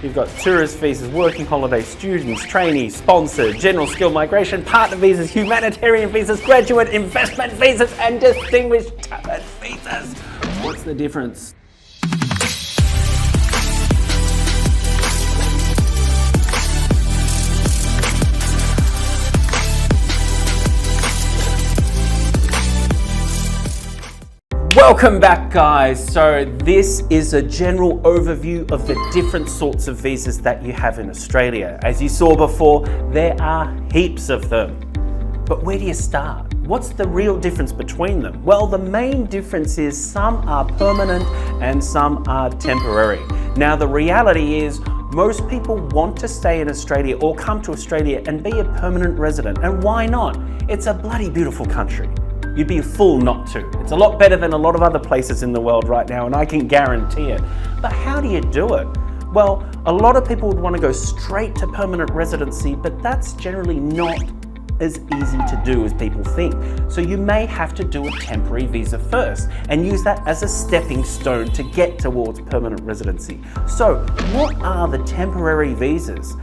You've got tourist visas, working holiday, students, trainees, sponsored, general skill migration, partner visas, humanitarian visas, graduate investment visas, and distinguished talent visas. What's the difference? Welcome back, guys. So this is a general overview of the different sorts of visas that you have in Australia. As you saw before, there are heaps of them. But where do you start? What's the real difference between them? Well, the main difference is some are permanent and some are temporary. Now, the reality is most people want to stay in Australia or come to Australia and be a permanent resident. And why not? It's a bloody beautiful country. You'd be a fool not to. It's a lot better than a lot of other places in the world right now, and I can guarantee it. But how do you do it? Well, a lot of people would want to go straight to permanent residency, but that's generally not as easy to do as people think. So you may have to do a temporary visa first and use that as a stepping stone to get towards permanent residency. So what are the temporary visas?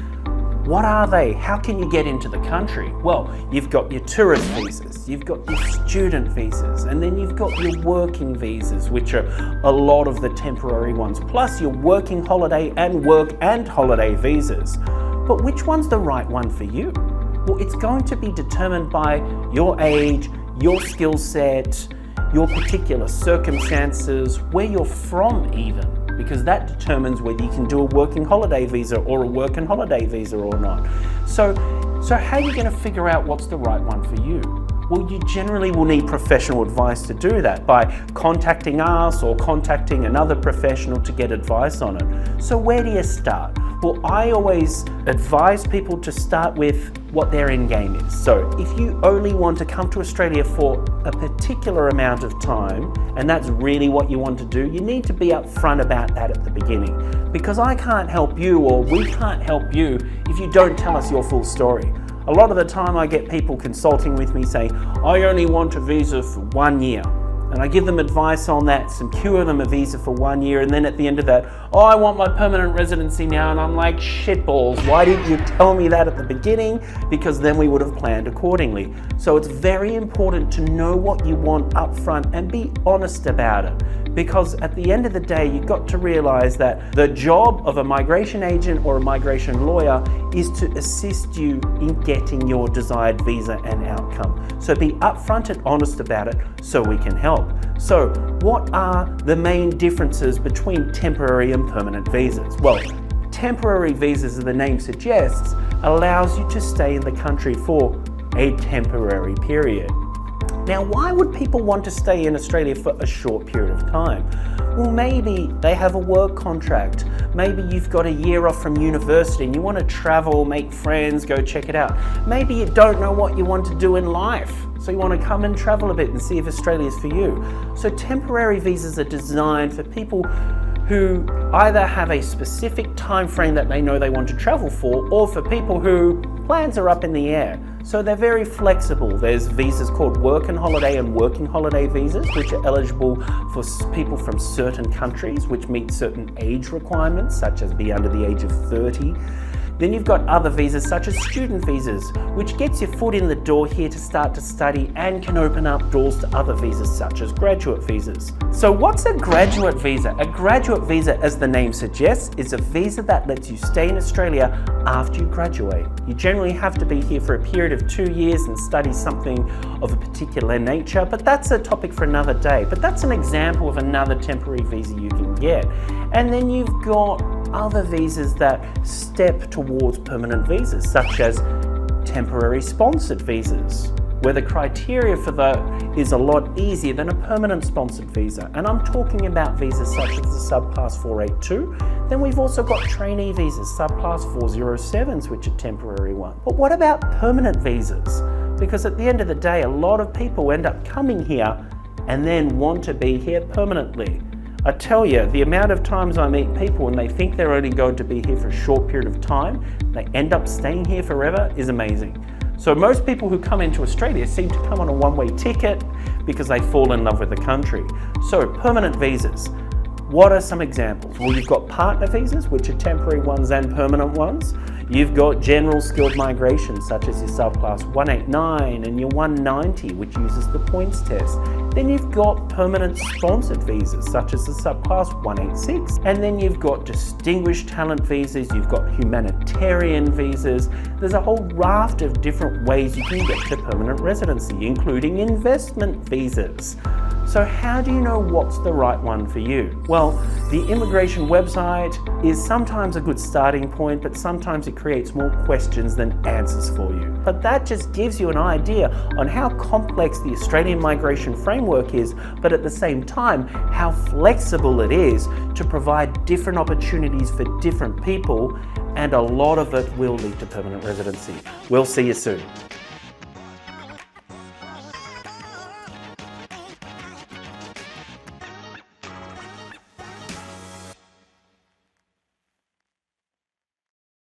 What are they? How can you get into the country? Well, you've got your tourist visas, you've got your student visas, and then you've got your working visas, which are a lot of the temporary ones, plus your working holiday and work and holiday visas. But which one's the right one for you? Well, it's going to be determined by your age, your skill set, your particular circumstances, where you're from even, because that determines whether you can do a working holiday visa or a work and holiday visa or not. So how are you going to figure out what's the right one for you? Well, you generally will need professional advice to do that by contacting us or contacting another professional to get advice on it. So where do you start? Well, I always advise people to start with what their end game is. So if you only want to come to Australia for a particular amount of time, and that's really what you want to do, you need to be upfront about that at the beginning. Because I can't help you, or we can't help you, if you don't tell us your full story. A lot of the time I get people consulting with me saying, I only want a visa for 1 year. And I give them advice on that, secure them a visa for 1 year, and then at the end of that, oh, I want my permanent residency now, and I'm like, shitballs, why didn't you tell me that at the beginning? Because then we would have planned accordingly. So it's very important to know what you want up front and be honest about it. Because at the end of the day, you've got to realize that the job of a migration agent or a migration lawyer is to assist you in getting your desired visa and outcome. So be upfront and honest about it so we can help. So what are the main differences between temporary and permanent visas? Well, temporary visas, as the name suggests, allows you to stay in the country for a temporary period. Now, why would people want to stay in Australia for a short period of time? Well, maybe they have a work contract. Maybe you've got a year off from university and you want to travel, make friends, go check it out. Maybe you don't know what you want to do in life, so you want to come and travel a bit and see if Australia is for you. So temporary visas are designed for people who either have a specific time frame that they know they want to travel for, or for people who plans are up in the air. So they're very flexible. There's visas called work and holiday and working holiday visas, which are eligible for people from certain countries, which meet certain age requirements, such as be under the age of 30. Then you've got other visas such as student visas, which gets your foot in the door here to start to study and can open up doors to other visas such as graduate visas. So what's a graduate visa? A graduate visa, as the name suggests, is a visa that lets you stay in Australia after you graduate. You generally have to be here for a period of 2 years and study something of a particular nature, but that's a topic for another day. But that's an example of another temporary visa you can get. And then you've got other visas that step towards permanent visas, such as temporary sponsored visas, where the criteria for that is a lot easier than a permanent sponsored visa. And I'm talking about visas such as the subclass 482. Then we've also got trainee visas, subclass 407s, which are temporary ones. But what about permanent visas? Because at the end of the day, a lot of people end up coming here and then want to be here permanently. I tell you, the amount of times I meet people and they think they're only going to be here for a short period of time, they end up staying here forever, is amazing. So most people who come into Australia seem to come on a one-way ticket because they fall in love with the country. So permanent visas. What are some examples? Well, you've got partner visas, which are temporary ones and permanent ones. You've got general skilled migration, such as your subclass 189 and your 190, which uses the points test. Then you've got permanent sponsored visas, such as the subclass 186. And then you've got distinguished talent visas, you've got humanitarian visas. There's a whole raft of different ways you can get to permanent residency, including investment visas. So how do you know what's the right one for you? Well, the immigration website is sometimes a good starting point, but sometimes it creates more questions than answers for you. But that just gives you an idea on how complex the Australian migration framework is, but at the same time, how flexible it is to provide different opportunities for different people, and a lot of it will lead to permanent residency. We'll see you soon.